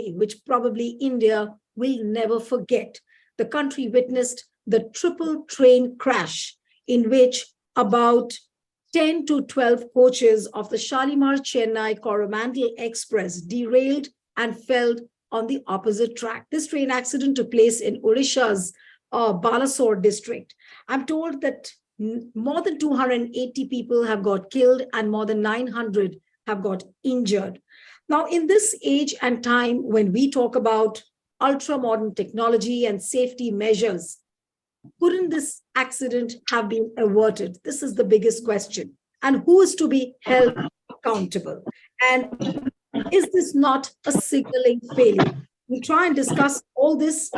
tragedy, which probably India will never forget. The country witnessed the triple train crash in which about 10 to 12 coaches of the Shalimar-Chennai Coromandel Express derailed and fell on the opposite track. This train accident took place in Odisha's Balasore district. I'm told that more than 280 people have got killed and more than 900 have got injured. Now, in this age and time when we talk about ultra-modern technology and safety measures, couldn't this accident have been averted? This is the biggest question. And who is to be held accountable? And is this not a signaling failure? We try and discuss all this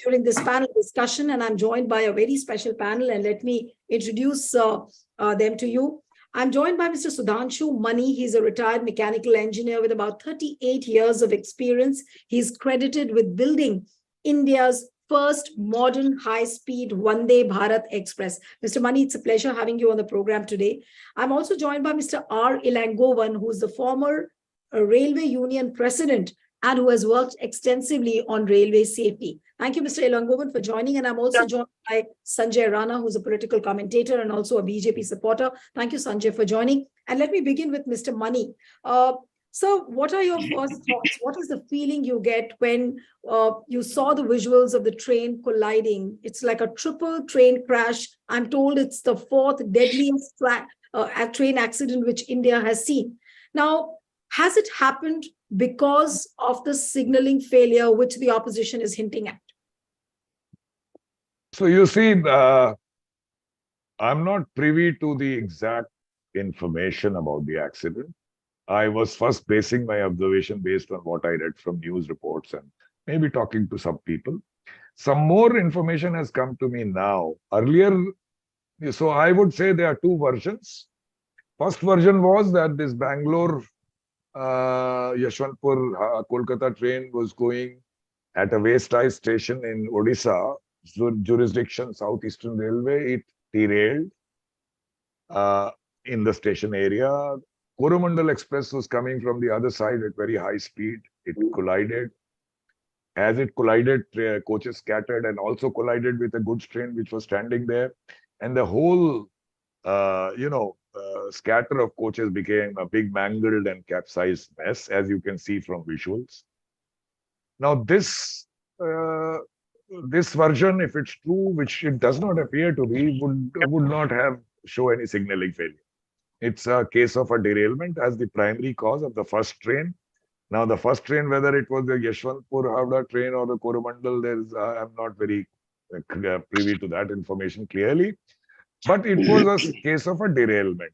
during this panel discussion, and I'm joined by a very special panel, and let me introduce them to you. I'm joined by Mr. Sudhanshu Mani. He's a retired mechanical engineer with about 38 years of experience. He's credited with building India's first modern high-speed Vande Bharat Express. Mr. Mani, it's a pleasure having you on the program today. I'm also joined by Mr. R. Ilangovan, who's the former Railway Union President and who has worked extensively on railway safety. Thank you, Mr. Ilangovan, for joining. And I'm also joined by Sanjay Rana, who's a political commentator and also a BJP supporter. Thank you, Sanjay, for joining. And let me begin with Mr. Mani. So what are your first thoughts? What is the feeling you get when you saw the visuals of the train colliding? It's like a triple train crash. I'm told it's the fourth deadliest train accident which India has seen. Now, has it happened because of the signaling failure which the opposition is hinting at? So you see, I'm not privy to the exact information about the accident. I was first basing my observation based on what I read from news reports and maybe talking to some people. Some more information has come to me now. Earlier, so I would say there are two versions. First version was that this Bangalore Yashwantpur Kolkata train was going at a wayside station in Odisha jurisdiction, Southeastern Railway. It derailed in the station area. Coromandel Express was coming from the other side at very high speed. It collided. As it collided, coaches scattered and also collided with a goods train which was standing there. And the whole, scatter of coaches became a big mangled and capsized mess, as you can see from visuals. Now, this version, if it's true, which it does not appear to be, would not have show any signaling failure. It's a case of a derailment as the primary cause of the first train. Now, the first train, whether it was the Yashwantpur-Howrah train or the Coromandel, I'm not very privy to that information clearly. But it was a case of a derailment.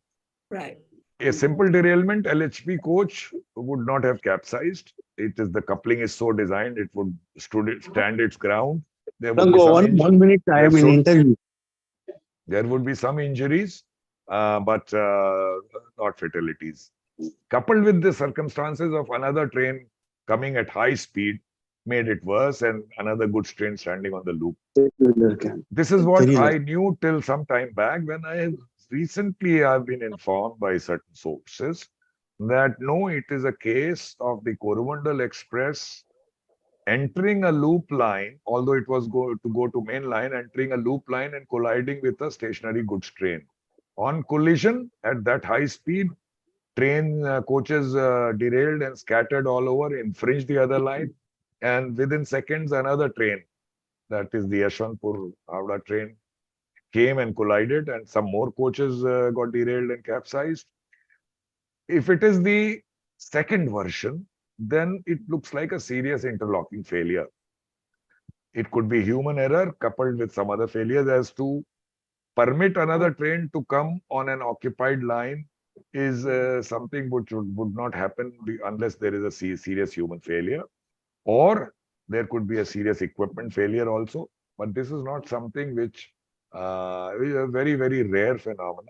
Right. A simple derailment, LHP coach would not have capsized. The coupling is so designed, it would stand its ground. There would be some 1 minute, I have an interview. There would be some injuries, but not fatalities. Coupled with the circumstances of another train coming at high speed made it worse, and another goods train standing on the loop. This is what I knew till some time back. When recently I've been informed by certain sources that no, it is a case of the Coromandel Express entering a loop line, although it was to go to main line, entering a loop line and colliding with a stationary goods train. On collision at that high speed, train coaches derailed and scattered all over, infringed the other line, and within seconds another train, that is the Yashwantpur-Howrah train, came and collided, and some more coaches got derailed and capsized. If it is the second version, then it looks like a serious interlocking failure. It could be human error coupled with some other failures, as to permit another train to come on an occupied line is something which would not happen unless there is a serious human failure, or there could be a serious equipment failure also. But this is not something which is a very, very rare phenomenon.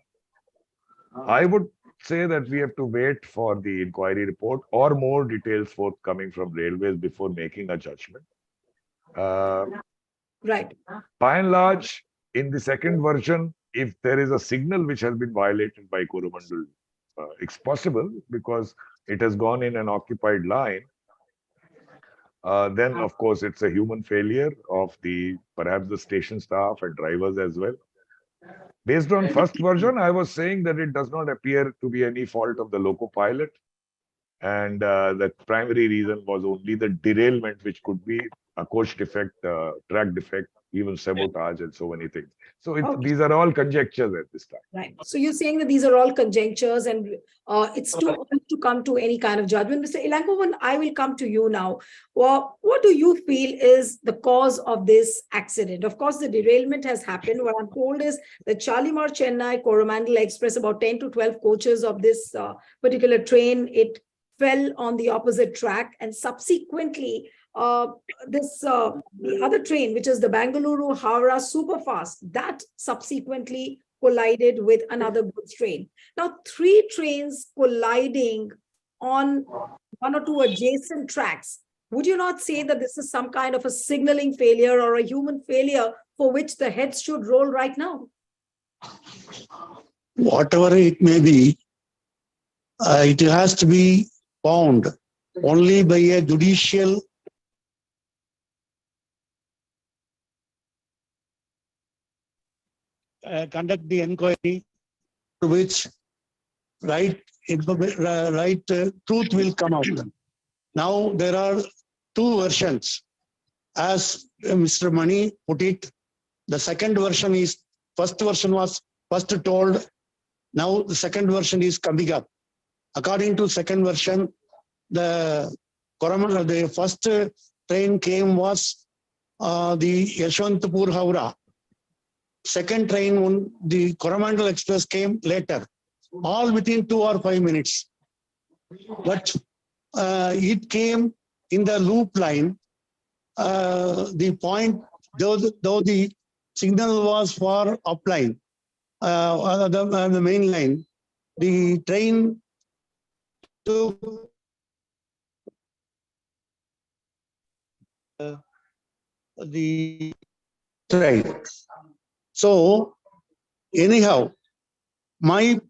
I would say that we have to wait for the inquiry report or more details forthcoming from railways before making a judgment. Right. By and large, in the second version, if there is a signal which has been violated by Coromandel, it's possible because it has gone in an occupied line. then of course it's a human failure of perhaps the station staff and drivers as well. Based on first version, I was saying that it does not appear to be any fault of the loco pilot. And the primary reason was only the derailment, which could be a coach defect, track defect, even sabotage, and so many things. So Okay. these are all conjectures at this time. Right. So you're saying that these are all conjectures and it's too early to come to any kind of judgment. Mr. Ilangovan, I will come to you now. Well, what do you feel is the cause of this accident? Of course, the derailment has happened. What I'm told is that Shalimar-Chennai Coromandel Express, about 10 to 12 coaches of this particular train, it fell on the opposite track, and subsequently the other train, which is the Bengaluru-Howrah Superfast, that subsequently collided with another goods train. Now, 3 trains colliding on 1 or 2 adjacent tracks. Would you not say that this is some kind of a signaling failure or a human failure for which the heads should roll right now? Whatever it may be, it has to be found only by a judicial conduct the inquiry, to which truth will come out. Now there are 2 versions, as Mr. Mani put it. The second version is, first version was first told. Now the second version is coming up. According to second version, the first train came was the Yeshwantpur-Howrah. Second train, the Coromandel Express, came later, all within 2 or 5 minutes. But it came in the loop line. The point, though the signal was for upline, the main line, the train took the train. So anyhow, if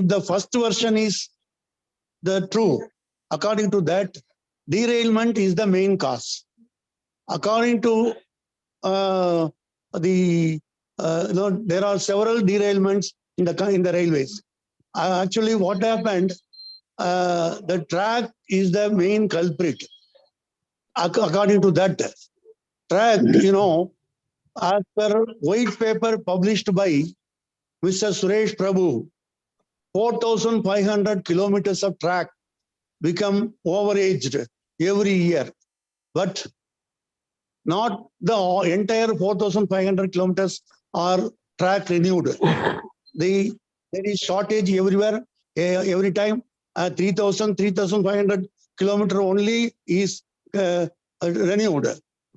the first version is the true, according to that, derailment is the main cause. According to there are several derailments in the railways. Actually, what happened? The track is the main culprit. According to that track, as per white paper published by Mr. Suresh Prabhu, 4,500 kilometers of track become overaged every year. But not the entire 4,500 kilometers are track renewed. There is shortage everywhere, every time. 3,500 kilometer only is renewed.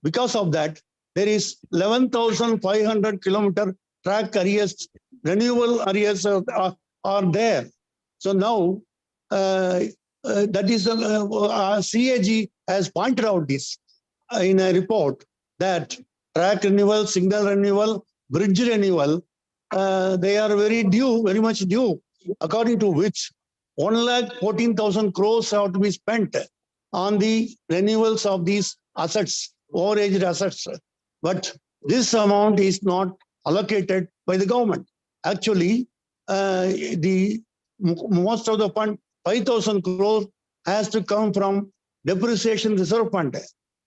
Because of that, there is 11,500 kilometer track arrears, renewal arrears are there. So now, that is CAG has pointed out this in a report, that track renewal, signal renewal, bridge renewal, they are very much due, according to which 1,14,000 crores have to be spent on the renewals of these assets, overaged assets. But this amount is not allocated by the government. Actually, most of the fund, 5,000 crores, has to come from depreciation reserve fund.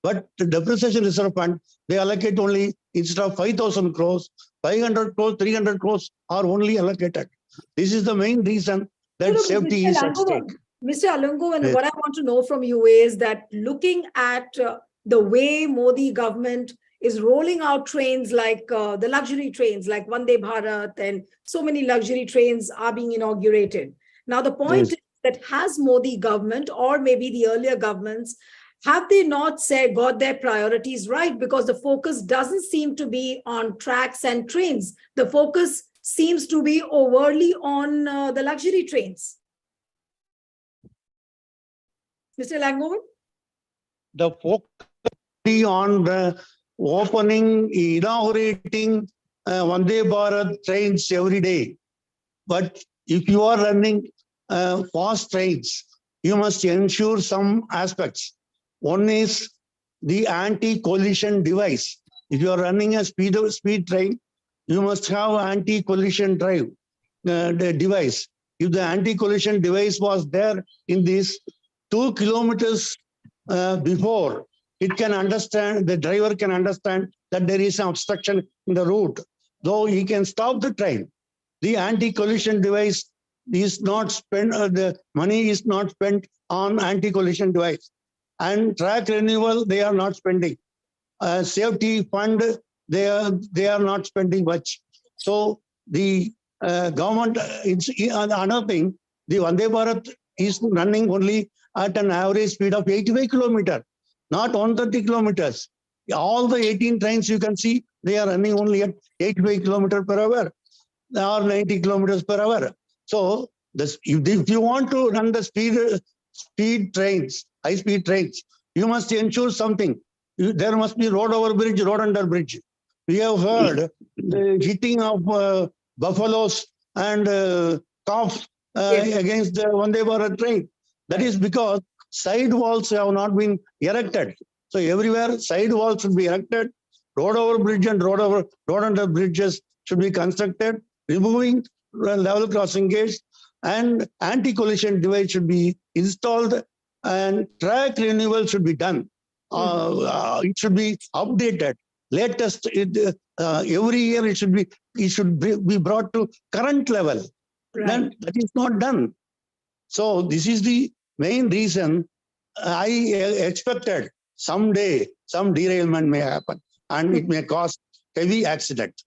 But the depreciation reserve fund, they allocate only, instead of 5,000 crores, 500 crores, 300 crores are only allocated. This is the main reason that safety is at stake. Mr. Alangovan, what I want to know from you is that looking at the way Modi government is rolling out trains like the luxury trains like Vande Bharat, and so many luxury trains are being inaugurated. Now, the point is that has Modi government, or maybe the earlier governments, have they not got their priorities right? Because the focus doesn't seem to be on tracks and trains. The focus seems to be overtly on the luxury trains. Mr. Langovan? The focus on the opening, inaugurating Vande Bharat trains every day. But if you are running fast trains, you must ensure some aspects. One is the anti-collision device. If you are running a speed train, you must have anti-collision the device. If the anti-collision device was there in this 2 kilometers before, it can understand, the driver can understand that there is an obstruction in the route, though he can stop the train. The anti-collision device is not spent, the money is not spent on anti-collision device. And track renewal, they are not spending. Safety fund, they are not spending much. So the government, another thing, the Vande Bharat is running only at an average speed of 85 kilometers, not 130 kilometers. All the 18 trains you can see, they are running only at 85 kilometers per hour or 90 kilometers per hour. So this, if you want to run the speed trains, high-speed trains, you must ensure something. There must be road over bridge, road under bridge. We have heard the hitting of buffaloes and calves against the Vande Bharat train. That is because side walls have not been erected. So everywhere side walls should be erected. Road over bridge and road under bridges should be constructed. Removing level crossing gates and anti-collision device should be installed, and track renewal should be done. It should be updated. Latest, every year it should be brought to current level. Right. Then that is not done. So this is the main reason I expected someday some derailment may happen and it may cause heavy accident.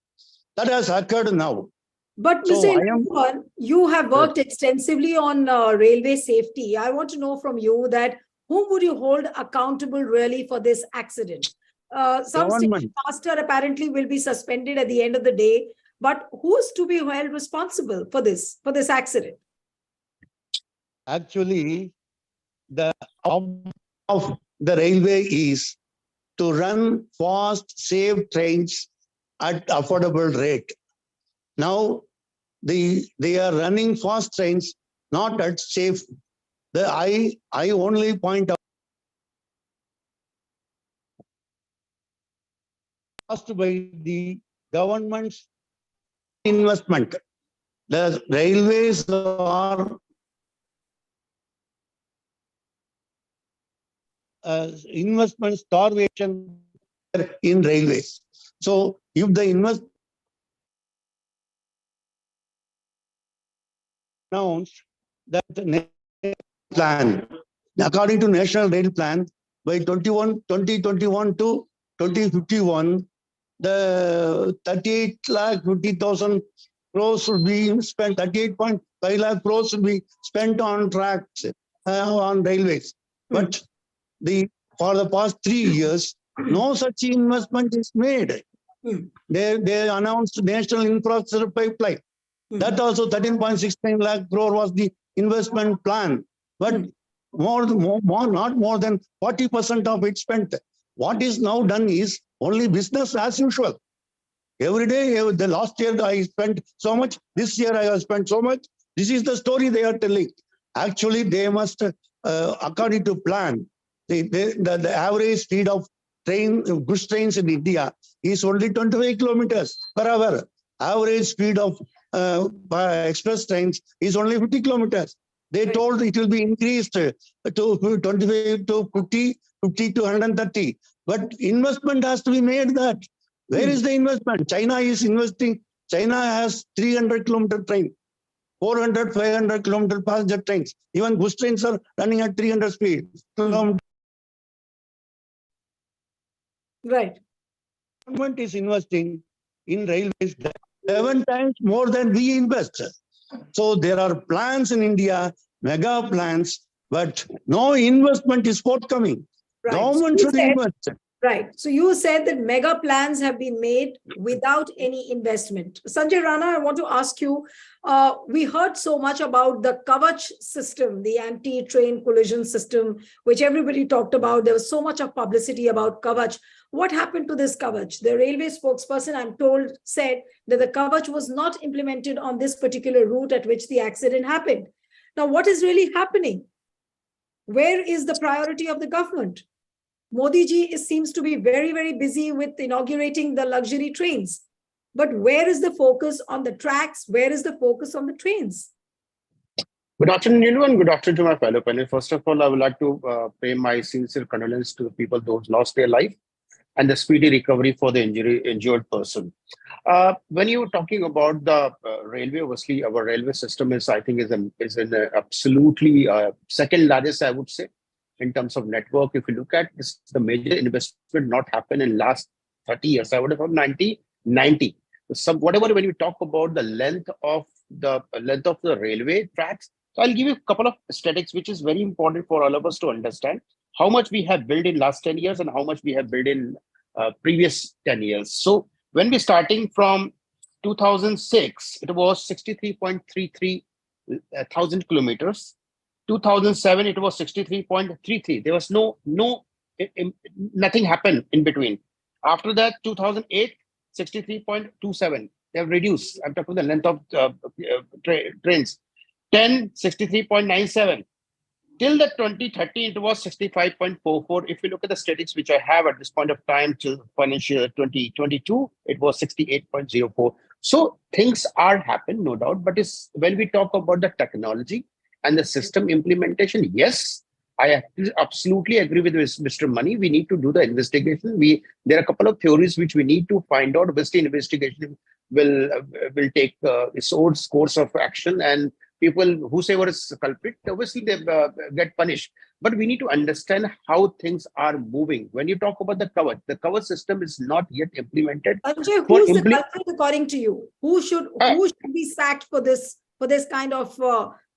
That has occurred now. But So Mr. I am- Ilhan, you have worked extensively on railway safety. I want to know from you that whom would you hold accountable really for this accident? Some station Government. master apparently will be suspended at the end of the day, but who's to be held responsible for this accident? Actually, the of the railway is to run fast, safe trains at affordable rate. Now, they are running fast trains, not at safe. I only point out caused by the government's investment. The railways are investment starvation in railways. So if the invest announced that the plan, according to National Rail Plan, by 2021 to 2051, the 38,50,000 crores should be spent, 38.5 lakh crores should be spent on tracks, on railways. But for the past 3 years, no such investment is made. They announced National Infrastructure Pipeline. That also 13.69 lakh crore was the investment plan. But not more than 40% of it spent. What is now done is only business as usual. Every day, the last year I spent so much, this year I have spent so much. This is the story they are telling. Actually, they must, according to plan, the average speed of goods trains in India is only 25 kilometers per hour. Average speed of express trains is only 50 kilometers. They told it will be increased to 25 to 50, 50 to 130. But investment has to be made that. Where is the investment? China is investing. China has 300 kilometer train, 400, 500 kilometer passenger trains. Even goods trains are running at 300 speed. Right. Government is investing in railways 7 times more than we invest. So there are plans in India, mega plans, but no investment is forthcoming. Right. Government So should invest. right. So you said that mega plans have been made without any investment. Sanjay Rana, I want to ask you, we heard so much about the Kavach system, the anti-train collision system, which everybody talked about. There was so much of publicity about Kavach. What happened to this Kavach? The railway spokesperson, I'm told, said that the Kavach was not implemented on this particular route at which the accident happened. Now, what is really happening? Where is the priority of the government? Modi ji seems to be very, very busy with inaugurating the luxury trains. But where is the focus on the tracks? Where is the focus on the trains? Good afternoon, Nilu, and good afternoon to my fellow panel. First of all, I would like to pay my sincere condolence to the people those lost their life and the speedy recovery for the injured person. When you were talking about the railway, obviously our railway system is, I think, is an absolutely second largest, I would say, in terms of network. If you look at this, the major investment not happened in last 30 years. I would have thought 90. Whatever, when you talk about the length of the railway tracks, so I'll give you a couple of statistics, which is very important for all of us to understand how much we have built in last 10 years and how much we have built in previous 10 years. So when we're starting from 2006, it was 63.33 thousand kilometers. 2007, it was 63.33. There was nothing happened in between. After that, 2008, 63.27. They have reduced. I'm talking the length of trains. 10, 63.97. Till the 2030, it was 65.44. If you look at the statistics which I have at this point of time till financial year 2022, it was 68.04. So things are happening, no doubt. But when we talk about the technology and the system implementation, yes, I absolutely agree with Mr. Mani. We need to do the investigation. There are a couple of theories which we need to find out. Obviously, investigation will take its own course of action, and people whosoever is culprit, obviously they get punished. But we need to understand how things are moving. When you talk about the cover system is not yet implemented. Sanjay, who's the culprit according to you? Who should be sacked for this kind of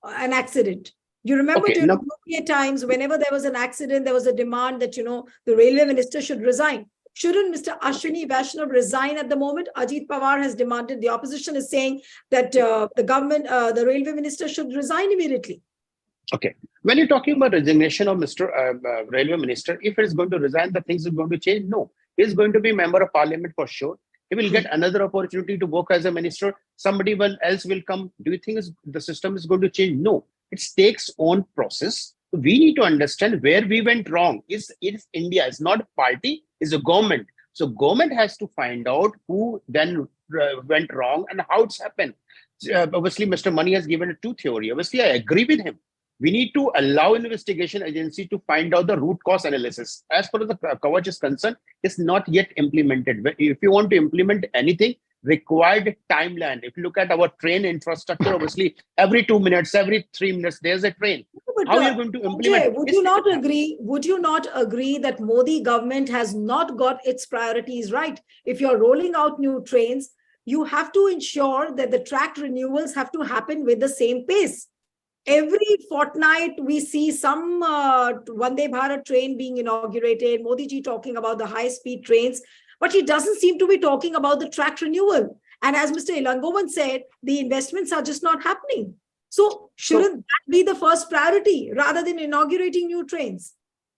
an accident? You remember during the times, whenever there was an accident, there was a demand that, the railway minister should resign. Shouldn't Mr. Ashwini Vaishnav resign at the moment? Ajit Pawar has demanded, the opposition is saying that the government, the railway minister should resign immediately. Okay. When you're talking about resignation of Mr. Railway Minister, if it's going to resign, the things are going to change? No. He's going to be member of parliament for sure. He will get another opportunity to work as a minister. Somebody else will come. Do you think the system is going to change? No. It takes own process. We need to understand where we went wrong. It's India. It's not a party. It's a government. So government has to find out who then went wrong and how it's happened. Obviously, Mr. Mani has given two theory. Obviously, I agree with him. We need to allow investigation agency to find out the root cause analysis. As far as the coverage is concerned, it's not yet implemented. If you want to implement anything, required timeline. If you look at our train infrastructure, obviously every 2 minutes, every 3 minutes, there's a train. But, how are you going to implement? Would you not agree that Modi government has not got its priorities right? If you're rolling out new trains, you have to ensure that the track renewals have to happen with the same pace. Every fortnight, we see some Vande Bharat train being inaugurated, Modi ji talking about the high-speed trains, but he doesn't seem to be talking about the track renewal. And as Mr. Ilangovan said, the investments are just not happening. So shouldn't that be the first priority rather than inaugurating new trains?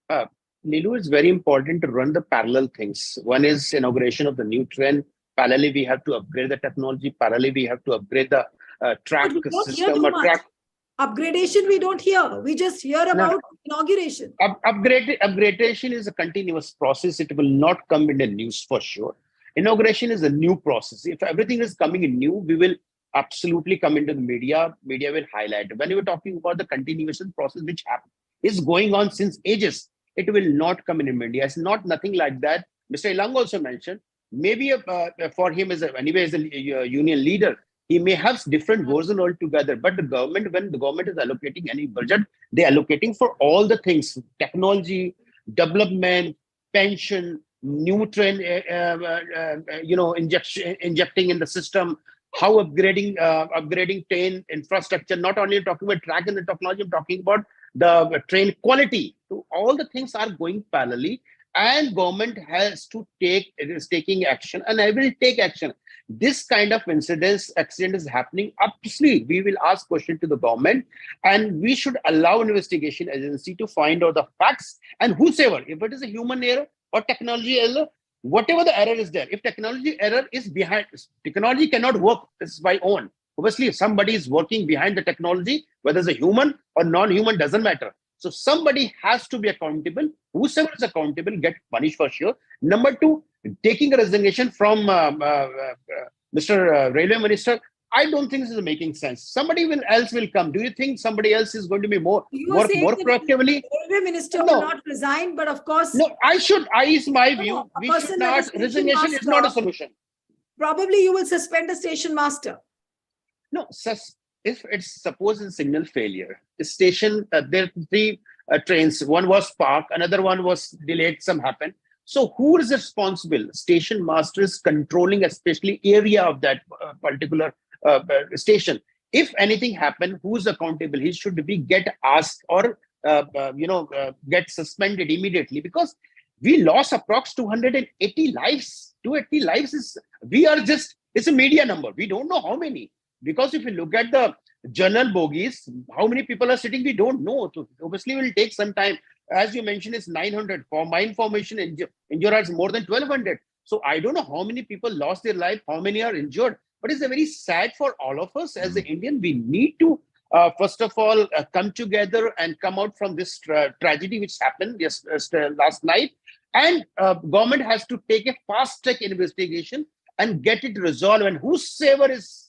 Nilu, it's very important to run the parallel things. One is inauguration of the new train. Parallelly, we have to upgrade the technology. Parallelly, we have to upgrade the track system or track. Upgradation we don't hear. We just hear about inauguration. Upgradation is a continuous process. It will not come in the news for sure. Inauguration is a new process. If everything is coming in new, we will absolutely come into the media. Media will highlight. When you were talking about the continuation process, which is going on since ages, it will not come in media. It's not nothing like that. Mr. Ilang also mentioned, maybe for him as a union leader, he may have different version altogether, but the government, when the government is allocating any budget, they are allocating for all the things: technology, development, pension, new train, injecting in the system, how upgrading train infrastructure. Not only talking about track and the technology, I'm talking about the train quality. So all the things are going parallelly, and government is taking action, and I will take action. This kind of accident is happening. Obviously, we will ask question to the government, and we should allow investigation agency to find out the facts, and whosoever, if it is a human error or technology error, whatever the error is there, if technology error is behind, technology cannot work this by own. Obviously, if somebody is working behind the technology, whether it's a human or non-human, doesn't matter. So somebody has to be accountable. Whosoever is accountable get punished for sure. Number two, taking a resignation from Mr. Railway Minister, I don't think this is making sense. Somebody else will come. Do you think somebody else is going to be You are work saying more that proactively? the railway minister will No, not resign, but of course, no. Is my view. no, a We should person like a not. station Resignation is not a master, solution. probably you will suspend a station master. No, if it's suppose a signal failure, the station, there are three trains. One was parked, another one was delayed, some happened. So who is responsible? Station master is controlling especially area of that particular station. If anything happened, who's accountable? He should be get asked or get suspended immediately, because we lost approx 280 lives. 280 lives is, it's a media number. We don't know how many. Because if you look at the general bogies, how many people are sitting, we don't know. So obviously, it will take some time. As you mentioned, it's 900. For my information, injured more than 1,200. So I don't know how many people lost their life, how many are injured. But it's a very sad for all of us as an Indian. We need to, first of all, come together and come out from this tragedy which happened last night. And government has to take a fast-track investigation and get it resolved. And whosoever is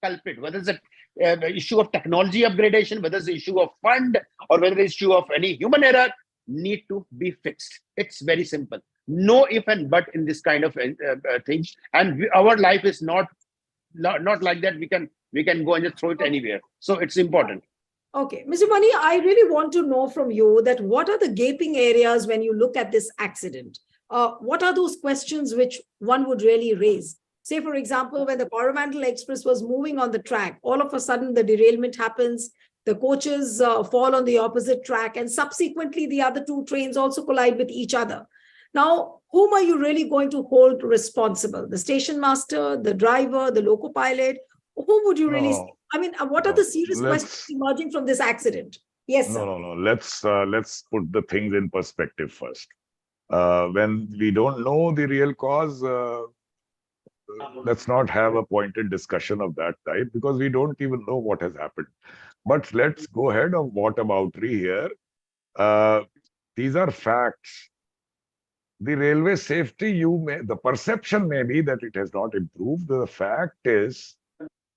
culprit, whether it's the issue of technology upgradation, whether it's the issue of fund, or whether it's issue of any human error, need to be fixed. It's very simple. No if and but in this kind of things. And our life is not like that. We can go and just throw it anywhere. So it's important. Okay, Mr. Mani, I really want to know from you that what are the gaping areas when you look at this accident? What are those questions which one would really raise? Say, for example, when the Coromandel Express was moving on the track, all of a sudden the derailment happens, the coaches fall on the opposite track, and subsequently the other two trains also collide with each other. Now, whom are you really going to hold responsible? The station master, the driver, the loco pilot? Whom would you really say? I mean, what are the serious questions emerging from this accident? Yes, sir. No. Let's put the things in perspective first. When we don't know the real cause, let's not have a pointed discussion of that type, because we don't even know what has happened. But let's go ahead of whataboutery here. These are facts. The railway safety, the perception may be that it has not improved. The fact is,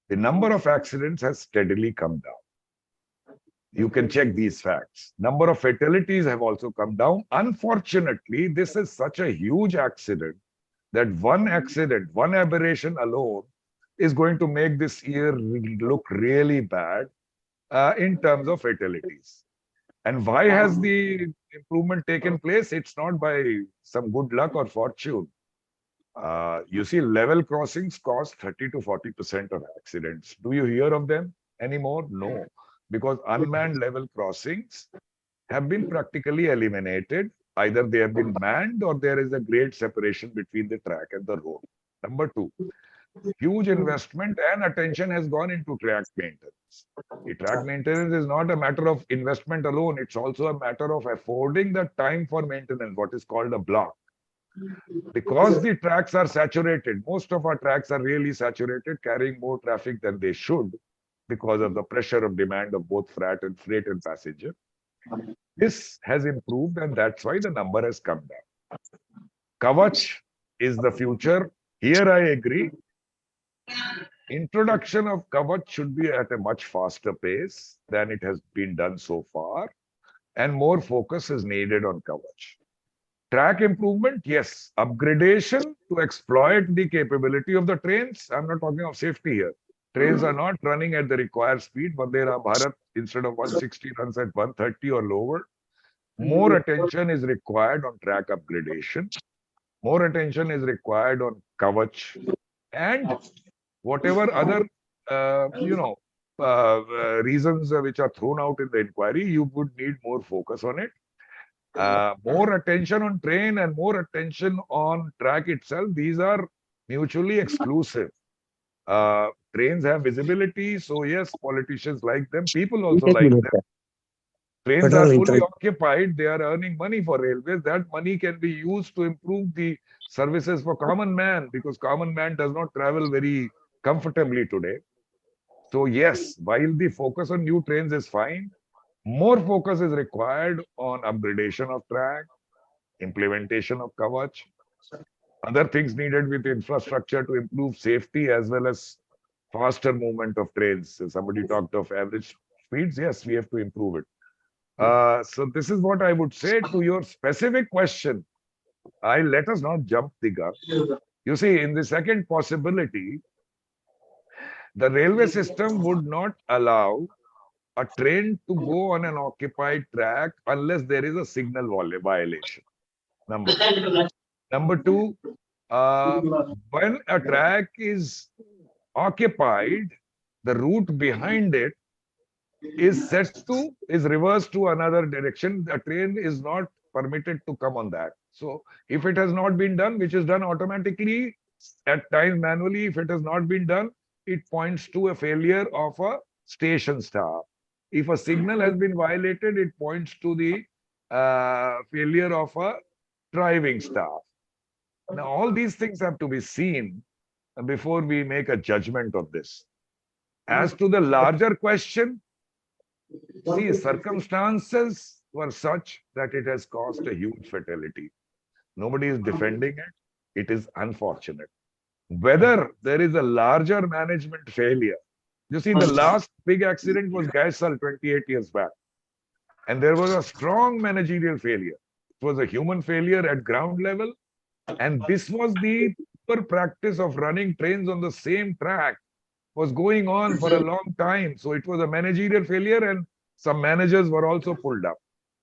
the number of accidents has steadily come down. You can check these facts. Number of fatalities have also come down. Unfortunately, this is such a huge accident that one accident, one aberration alone is going to make this year look really bad in terms of fatalities. And why has the improvement taken place? It's not by some good luck or fortune. You see, level crossings cause 30 to 40% of accidents. Do you hear of them anymore? No, because unmanned level crossings have been practically eliminated. Either they have been manned or there is a great separation between the track and the road. Number two, huge investment and attention has gone into track maintenance. The track maintenance is not a matter of investment alone. It's also a matter of affording the time for maintenance, what is called a block. Because the tracks are saturated, most of our tracks are really saturated, carrying more traffic than they should because of the pressure of demand of both freight and passenger. This has improved, and that's why the number has come down. Kavach is the future. Here I agree. Introduction of Kavach should be at a much faster pace than it has been done so far, and more focus is needed on Kavach. Track improvement, yes. Upgradation to exploit the capability of the trains. I'm not talking of safety here. Trains are not running at the required speed. Vande Bharat, instead of 160, runs at 130 or lower. More attention is required on track upgradation. More attention is required on Kavach. And whatever other, reasons which are thrown out in the inquiry, you would need more focus on it. More attention on train and more attention on track itself. These are mutually exclusive. Trains have visibility, so yes, politicians like them. People also like them. Trains are fully occupied. They are earning money for railways. That money can be used to improve the services for common man, because common man does not travel very comfortably today. So yes, while the focus on new trains is fine, More focus is required on upgradation of track, implementation of govt, other things needed with infrastructure to improve safety as well as faster movement of trains. So somebody talked of average speeds. Yes, we have to improve it. So this is what I would say to your specific question. Let us not jump the gun. You see, in the second possibility, the railway system would not allow a train to go on an occupied track unless there is a signal violation. Number one. Number two, when a track is occupied, the route behind it is reversed to another direction. The train is not permitted to come on that. So if it has not been done, which is done automatically, at times manually, if it has not been done, it points to a failure of a station staff. If a signal has been violated, it points to the failure of a driving staff. Now, all these things have to be seen before we make a judgment of this. As to the larger question, see, circumstances were such that it has caused a huge fatality. Nobody is defending it. It is unfortunate. Whether there is a larger management failure, you see, the last big accident was Gaisal 28 years back. And there was a strong managerial failure. It was a human failure at ground level. And this was the poor practice of running trains on the same track was going on for a long time. So it was a managerial failure and some managers were also pulled up.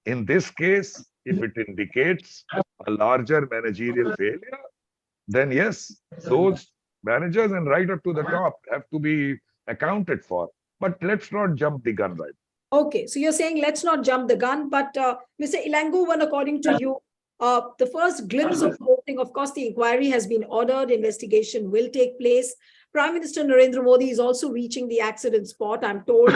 In this case, if it indicates a larger managerial failure, then yes, those managers and right up to the top have to be accounted for. But let's not jump the gun right. Okay, so you're saying let's not jump the gun, but Mr. Ilangovan, according to you, the first glimpse of voting, of course, the inquiry has been ordered, investigation will take place. Prime Minister Narendra Modi is also reaching the accident spot, I'm told,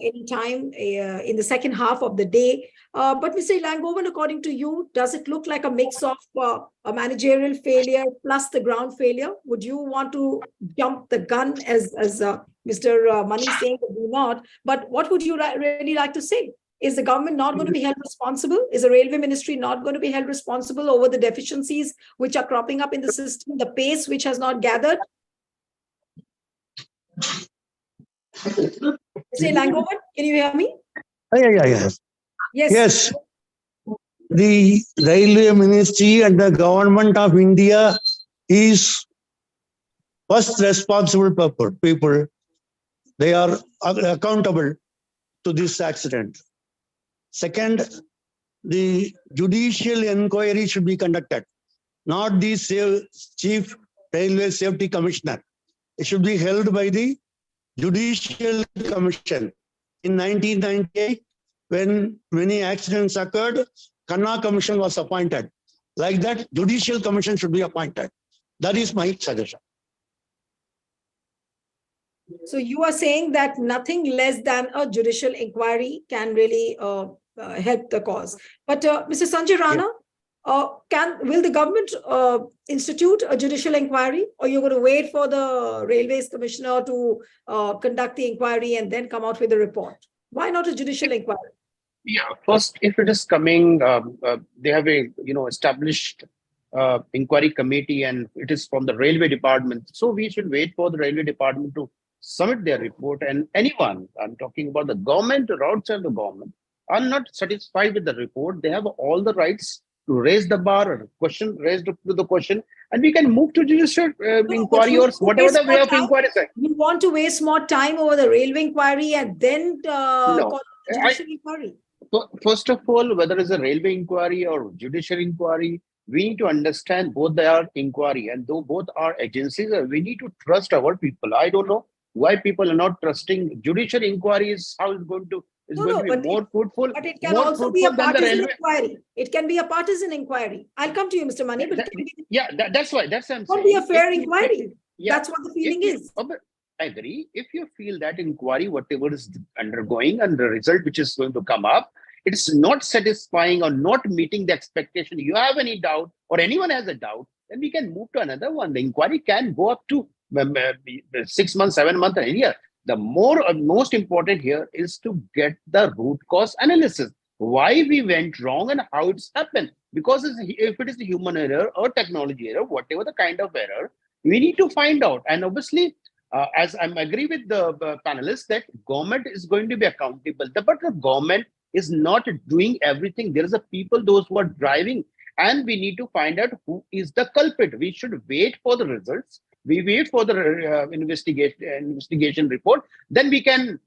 anytime in the second half of the day. But Mr. Ilangovan, according to you, does it look like a mix of a managerial failure plus the ground failure? Would you want to jump the gun as Mr. Mani saying that do not? But what would you really like to say? Is the government not going to be held responsible? Is the railway ministry not going to be held responsible over the deficiencies which are cropping up in the system, the pace which has not gathered? Mr. Ilangovan, can you hear me? Yes. Yes. Yes. The railway ministry and the government of India is first responsible people. They are accountable to this accident. Second, the judicial inquiry should be conducted, not the Chief Railway Safety Commissioner. It should be held by the Judicial Commission. In 1998, when many accidents occurred, Khanna Commission was appointed. Like that, Judicial Commission should be appointed. That is my suggestion. So you are saying that nothing less than a judicial inquiry can really help the cause. But Mr. Sanjay Rana, will the government institute a judicial inquiry, or you're going to wait for the Railways Commissioner to conduct the inquiry and then come out with a report? Why not a judicial inquiry? Yeah, first, if it is coming, they have a established inquiry committee, and it is from the railway department. So we should wait for the railway department to submit their report. And anyone, I'm talking about the government or outside the government, are not satisfied with the report, they have all the rights to raise the bar or question, raise to the question, and we can move to judicial inquiry or whatever the way of inquiry is. You want to waste more time over the railway inquiry and then call judicial inquiry? First of all, whether it's a railway inquiry or judicial inquiry, we need to understand both they are inquiry, and though both are agencies, we need to trust our people. I don't know why people are not trusting judicial inquiries. How it's going to be more fruitful. But it can also be a partisan inquiry. It can be a partisan inquiry. I'll come to you, Mr. Mani. But that's why. That's what I'm saying. It won't be a fair inquiry. That's what the feeling is. I agree. If you feel that inquiry, whatever is undergoing and the result which is going to come up, it's not satisfying or not meeting the expectation, you have any doubt or anyone has a doubt, then we can move to another one. The inquiry can go up to 6 months, 7 months, and a year. The most important here is to get the root cause analysis. Why we went wrong and how it's happened. Because if it is a human error or technology error, whatever the kind of error, we need to find out. And obviously, as I agree with the panelists that government is going to be accountable, but the government is not doing everything. There is a people, those who are driving, and we need to find out who is the culprit. We should wait for the results. We wait for the investigation report. Then we can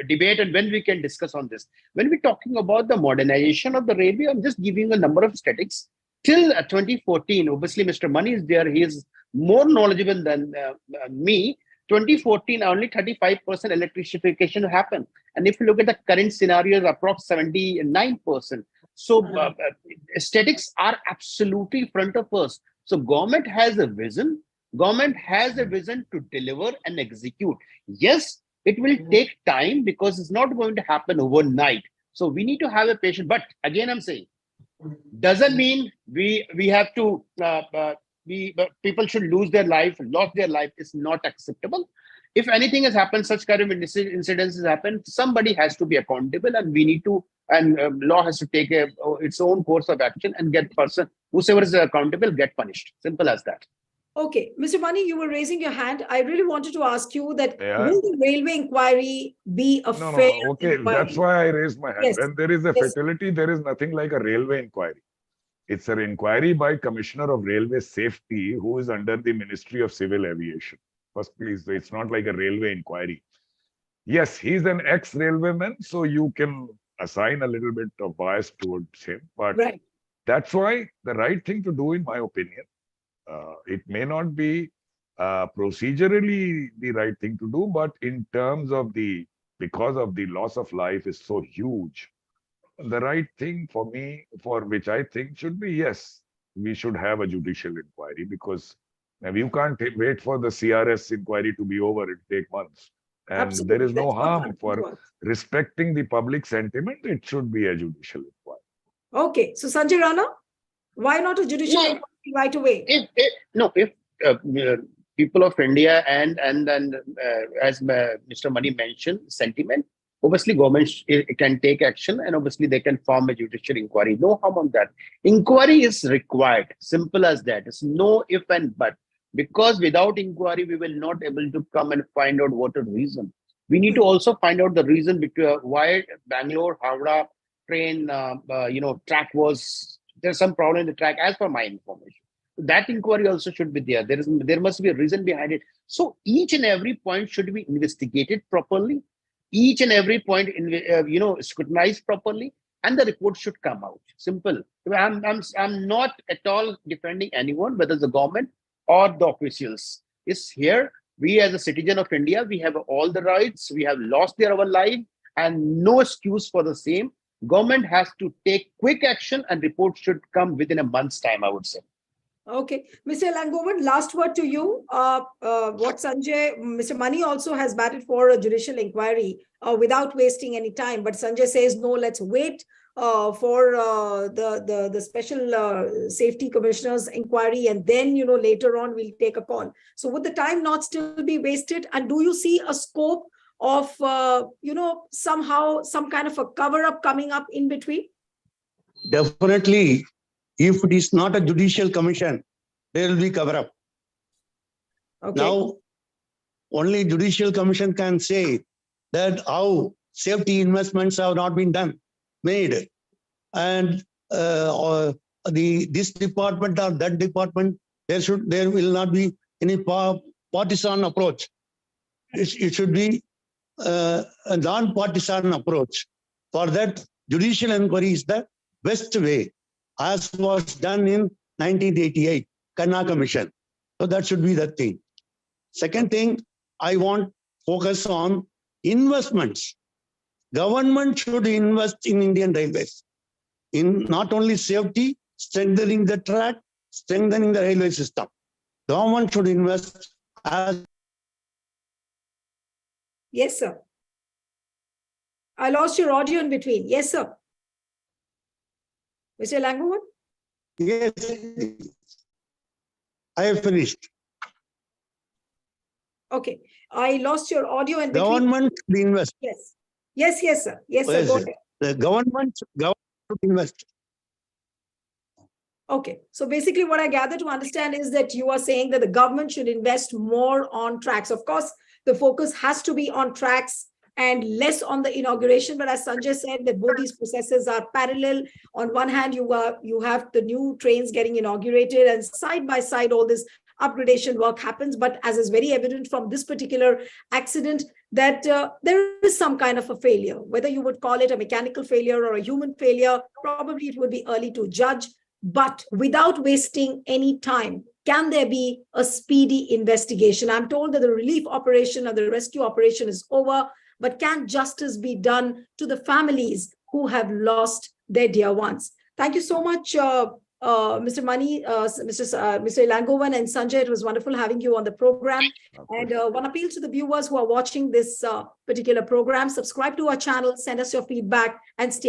debate, and when we can discuss on this. When we're talking about the modernization of the railway, I'm just giving a number of statistics. Till 2014, obviously, Mr. Money is there. He is more knowledgeable than me. 2014, only 35% electrification happened. And if you look at the current scenario, approximately 79%. So statistics are absolutely in front of us. So government has a vision. Government has a vision to deliver and execute. Yes, it will take time because it's not going to happen overnight. So we need to have a patience. But again, I'm saying, doesn't mean we have to people should lose their life. Lost their life is not acceptable. If anything has happened, such kind of incidences happen, somebody has to be accountable, and we need to, and law has to take its own course of action and get person whoever is accountable get punished. Simple as that. Okay, Mr. Mani, you were raising your hand. I really wanted to ask you that Yeah. will the railway inquiry be a No, fair okay, inquiry? that's why I raised my hand. Yes. When there is a Yes. fatality, there is nothing like a railway inquiry. It's an inquiry by Commissioner of Railway Safety, who is under the Ministry of Civil Aviation. First, please, it's not like a railway inquiry. Yes, he's an ex-railwayman, so you can assign a little bit of bias towards him. But Right. that's why the right thing to do, in my opinion, it may not be procedurally the right thing to do, but in terms of because of the loss of life is so huge, the right thing for me, for which I think should be, yes, we should have a judicial inquiry, because you can't wait for the CRS inquiry to be over. It take months. And Absolutely. there is no That's what harm happened for to us. respecting the public sentiment. It should be a judicial inquiry. Okay, so Sanjay Rana, why not a judicial No. inquiry right away? If people of India and as Mr. Mani mentioned, sentiment, obviously government can take action, and obviously they can form a judicial inquiry. No harm on that. Inquiry is required. Simple as that. It's no if and but. Because without inquiry, we will not able to come and find out what the reason. We need to also find out the reason because why Bangalore-Howrah train track was, there's some problem in the track as per my information. That inquiry also should be there. There must be a reason behind it. So each and every point should be investigated properly. Each and every point scrutinized properly, and the report should come out. Simple. I'm not at all defending anyone, whether the government or the officials. It's here. We as a citizen of India, we have all the rights. We have lost our life, and no excuse for the same. Government has to take quick action, and report should come within a month's time, I would say. Okay, Mr. Langovan, last word to you. What Sanjay, Mr. Mani also has batted for a judicial inquiry without wasting any time. But Sanjay says, no, let's wait for the special safety commissioner's inquiry, and then, later on we'll take a call. So would the time not still be wasted? And do you see a scope of, somehow some kind of a cover-up coming up in between? Definitely. If it is not a judicial commission, there will be cover-up. Okay. Now, only judicial commission can say that how safety investments have not been made. And this department or that department, there will not be any partisan approach. It should be a non-partisan approach. For that, judicial inquiry is the best way, as was done in 1988, Khanna Commission. So that should be the thing. Second thing, I want focus on investments. Government should invest in Indian Railways, in not only safety, strengthening the track, strengthening the railway system. Government should invest as... Yes, sir. I lost your audio in between. Yes, sir. Mr. Langovan? Yes, I have finished. Okay. I lost your audio and between. Government should invest. Yes. Yes, sir. Yes, sir. Yes, Go sir. ahead. The government should invest. Okay. So basically what I gather to understand is that you are saying that the government should invest more on tracks. Of course, the focus has to be on tracks and less on the inauguration. But as Sanjay said, that both these processes are parallel. On one hand, you have the new trains getting inaugurated, and side by side, all this upgradation work happens. But as is very evident from this particular accident, that there is some kind of a failure. Whether you would call it a mechanical failure or a human failure, probably it would be early to judge. But without wasting any time, can there be a speedy investigation? I'm told that the relief operation or the rescue operation is over, but can justice be done to the families who have lost their dear ones? Thank you so much, Mr. Mani, Mr. Ilangovan and Sanjay. It was wonderful having you on the program. And one appeal to the viewers who are watching this particular program: subscribe to our channel, send us your feedback, and stay